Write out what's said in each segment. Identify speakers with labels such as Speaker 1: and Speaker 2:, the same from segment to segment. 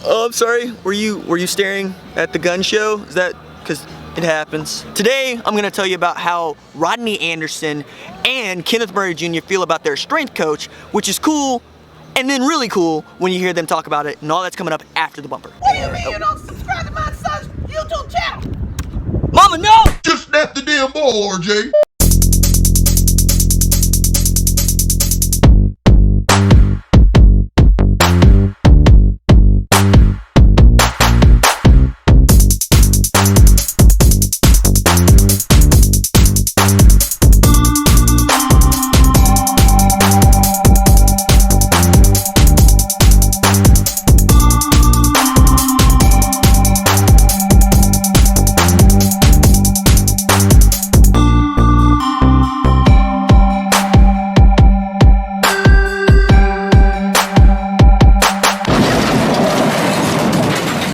Speaker 1: Oh, I'm sorry. Were you staring at the gun show? Is that because it happens? Today, I'm gonna tell you about how Rodney Anderson and Kenneth Murray Jr. feel about their strength coach, which is cool, and then really cool when you hear them talk about it, and all that's coming up after the bumper.
Speaker 2: What do you mean you don't subscribe to my son's YouTube channel?
Speaker 1: Mama, no!
Speaker 3: Just snap the damn ball, RJ.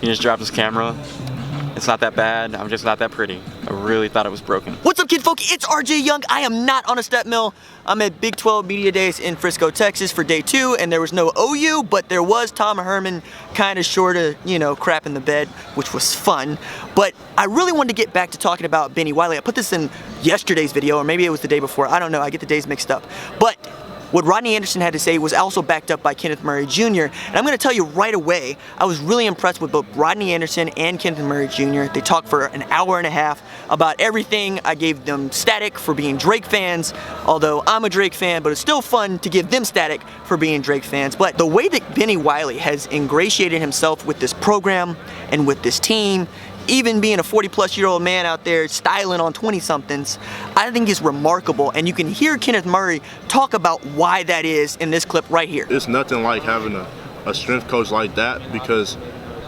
Speaker 4: He just dropped his camera. It's not that bad. I'm just not that pretty. I really thought it was broken.
Speaker 1: What's up, kid folk? It's RJ Young. I am not on a step mill. I'm at Big 12 Media Days in Frisco, Texas for day 2, and there was no OU, but there was Tom Herman kind of short of, crap in the bed, which was fun. But I really wanted to get back to talking about Bennie Wylie. I put this in yesterday's video, or maybe it was the day before. I don't know. I get the days mixed up. But what Rodney Anderson had to say was also backed up by Kenneth Murray Jr. And I'm going to tell you right away, I was really impressed with both Rodney Anderson and Kenneth Murray Jr. They talked for an hour and a half about everything. I gave them static for being Drake fans, although I'm a Drake fan, but it's still fun to give them static for being Drake fans. But the way that Bennie Wylie has ingratiated himself with this program and with this team, even being a 40-plus-year-old man out there styling on 20-somethings, I think is remarkable. And you can hear Kenneth Murray talk about why that is in this clip right here.
Speaker 5: It's nothing like having a strength coach like that, because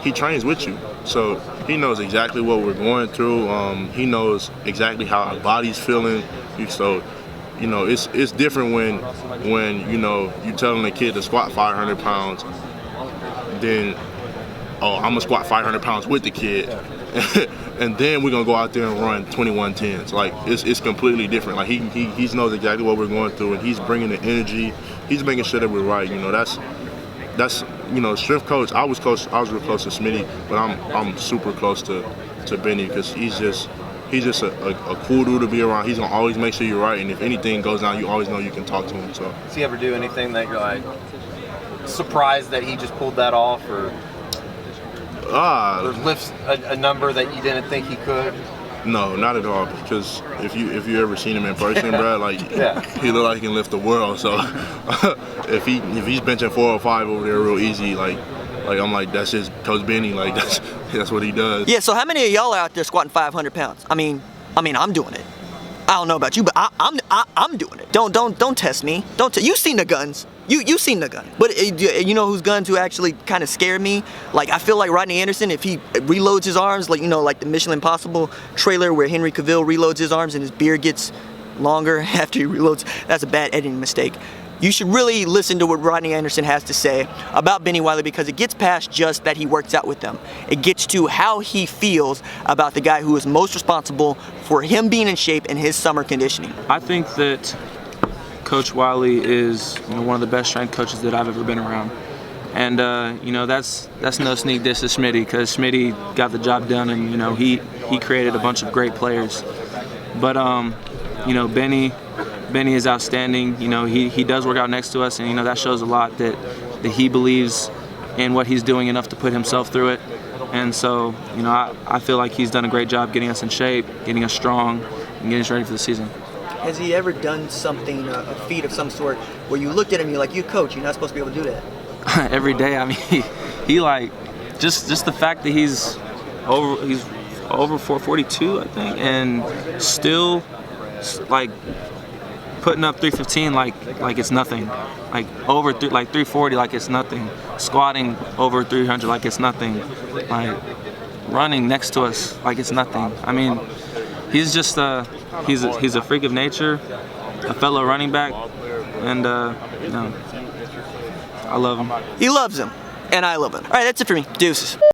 Speaker 5: he trains with you. So he knows exactly what we're going through. He knows exactly how our body's feeling. So, it's different when you telling a kid to squat 500 pounds, then, oh, I'm gonna squat 500 pounds with the kid. And then we're gonna go out there and run 21-10s. Like it's completely different. Like he knows exactly what we're going through, and he's bringing the energy. He's making sure that we're right. That's strength coach. I was real close to Smitty, but I'm super close to Bennie, because he's just a cool dude to be around. He's gonna always make sure you're right, and if anything goes down, you always know you can talk to him. So
Speaker 6: does he ever do anything that you're like surprised that he just pulled that off, or lifts a number that you didn't think he could?
Speaker 5: No, not at all. Because if you ever seen him in person, bro, he look like he can lift the world. So if he's benching 405 over there real easy, like I'm like, that's just Coach Bennie. Like that's what he does.
Speaker 1: Yeah. So how many of y'all are out there squatting 500 pounds? I mean, I'm doing it. I don't know about you, but I'm doing it. Don't test me. You've seen the guns. You've seen the gun. But you know whose guns who actually kind of scared me? Like, I feel like Rodney Anderson, if he reloads his arms, like the Mission Impossible trailer where Henry Cavill reloads his arms and his beard gets longer after he reloads, that's a bad editing mistake. You should really listen to what Rodney Anderson has to say about Bennie Wylie, because it gets past just that he works out with them. It gets to how he feels about the guy who is most responsible for him being in shape and his summer conditioning.
Speaker 7: I think that Coach Wylie is one of the best strength coaches that I've ever been around. And that's no sneak diss to Smitty, because Smitty got the job done, and he created a bunch of great players. But Bennie is outstanding. He does work out next to us, and that shows a lot that he believes in what he's doing enough to put himself through it. And so, I feel like he's done a great job getting us in shape, getting us strong, and getting us ready for the season.
Speaker 1: Has he ever done something, a feat of some sort, where you looked at him and you're like, you coach, you're not supposed to be able to do that?
Speaker 7: Every day. I mean, he like just the fact that he's over 442, I think, and still like putting up 315 like it's nothing, like over 340 like it's nothing, squatting over 300 like it's nothing, like running next to us like it's nothing. I mean, he's just he's a freak of nature, a fellow running back, and I love him.
Speaker 1: He loves him, and I love him. All right, that's it for me. Deuces.